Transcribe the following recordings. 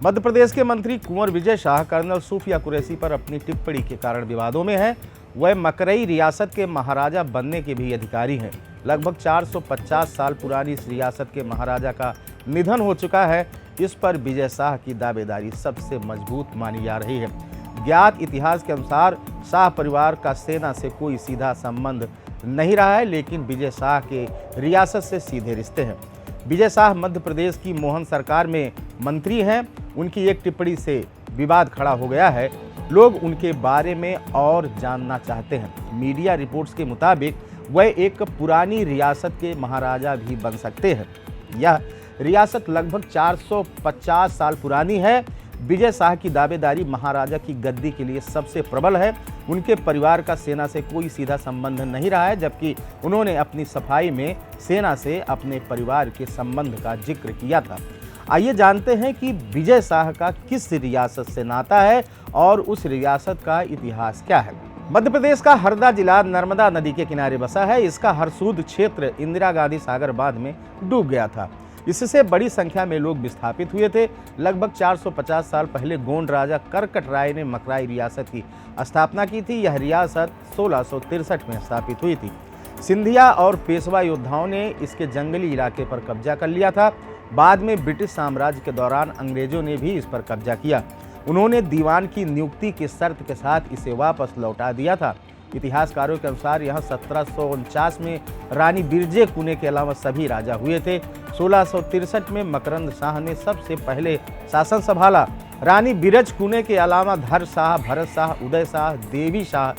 मध्य प्रदेश के मंत्री कुंवर विजय शाह कर्नल सूफिया कुरैशी पर अपनी टिप्पणी के कारण विवादों में हैं। वह मकरई रियासत के महाराजा बनने के भी अधिकारी हैं। लगभग 450 साल पुरानी इस रियासत के महाराजा का निधन हो चुका है। इस पर विजय शाह की दावेदारी सबसे मजबूत मानी जा रही है। ज्ञात इतिहास के अनुसार शाह परिवार का सेना से कोई सीधा संबंध नहीं रहा है, लेकिन विजय शाह के रियासत से सीधे रिश्ते हैं। विजय शाह मध्य प्रदेश की मोहन सरकार में मंत्री हैं। उनकी एक टिप्पणी से विवाद खड़ा हो गया है। लोग उनके बारे में और जानना चाहते हैं। मीडिया रिपोर्ट्स के मुताबिक वह एक पुरानी रियासत के महाराजा भी बन सकते हैं। यह रियासत लगभग 450 साल पुरानी है। विजय शाह की दावेदारी महाराजा की गद्दी के लिए सबसे प्रबल है। उनके परिवार का सेना से कोई सीधा संबंध नहीं रहा है, जबकि उन्होंने अपनी सफाई में सेना से अपने परिवार के संबंध का जिक्र किया था। आइए जानते हैं कि विजय शाह का किस रियासत से नाता है और उस रियासत का इतिहास क्या है। मध्य प्रदेश का हरदा जिला नर्मदा नदी के किनारे बसा है। इसका हरसूद क्षेत्र इंदिरा गांधी सागर बांध में डूब गया था। इससे बड़ी संख्या में लोग विस्थापित हुए थे। लगभग 450 साल पहले गोंड राजा करकट राय ने मकराई रियासत की स्थापना की थी। यह रियासत 1663 में स्थापित हुई थी। सिंधिया और पेशवा योद्धाओं ने इसके जंगली इलाके पर कब्जा कर लिया था। बाद में ब्रिटिश साम्राज्य के दौरान अंग्रेजों ने भी इस पर कब्जा किया। उन्होंने दीवान की नियुक्ति की शर्त के साथ इसे वापस लौटा दिया था। इतिहासकारों के अनुसार यहाँ 1749 में रानी बिरजे कुने के अलावा सभी राजा हुए थे। 1663 में मकरंद शाह ने सबसे पहले शासन संभाला। रानी बिरज कुने के अलावा धर शाह, भरत शाह, उदय शाह, देवी शाह,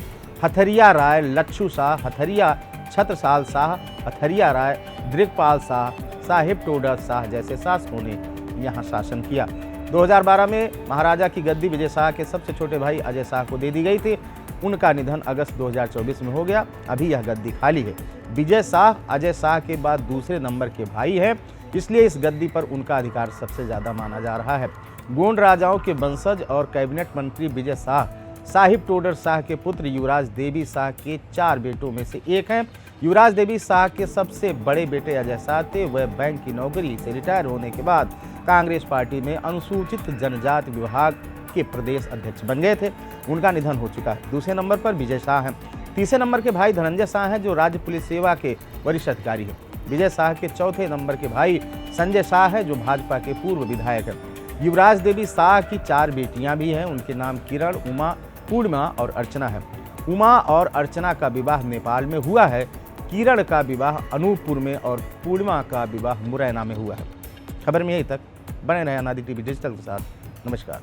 हथरिया राय, लच्छू शाह, हथरिया, छत्रसाल शाह, हथरिया राय, दृक्पाल शाह, साहिब टोडर शाह जैसे शासकों ने यहाँ शासन किया। 2012 में महाराजा की गद्दी विजय शाह के सबसे छोटे भाई अजय शाह को दे दी गई थी। उनका निधन अगस्त 2024 में हो गया। अभी यह गद्दी खाली है। विजय शाह अजय शाह के बाद दूसरे नंबर के भाई हैं, इसलिए इस गद्दी पर उनका अधिकार सबसे ज़्यादा माना जा रहा है। गोंड राजाओं के वंशज और कैबिनेट मंत्री विजय शाह साहिब टोडर शाह के पुत्र युवराज देवी शाह के 4 बेटों में से एक हैं। युवराज देवी शाह के सबसे बड़े बेटे अजय शाह थे। वह बैंक की नौकरी से रिटायर होने के बाद कांग्रेस पार्टी में अनुसूचित जनजाति विभाग के प्रदेश अध्यक्ष बन गए थे। उनका निधन हो चुका है। दूसरे नंबर पर विजय शाह हैं। तीसरे नंबर के भाई धनंजय शाह हैं, जो राज्य पुलिस सेवा के वरिष्ठ अधिकारी हैं। विजय शाह के चौथे नंबर के भाई संजय शाह है, जो भाजपा के पूर्व विधायक हैं। युवराज देवी शाह की 4 बेटियां भी हैं। उनके नाम किरण, उमा, पूर्णिमा और अर्चना है। उमा और अर्चना का विवाह नेपाल में हुआ है। किरण का विवाह अनूपपुर में और पूर्णिमा का विवाह मुरैना में हुआ है। खबर में यही तक। बने रहे अनादि टीवी डिजिटल के साथ। नमस्कार।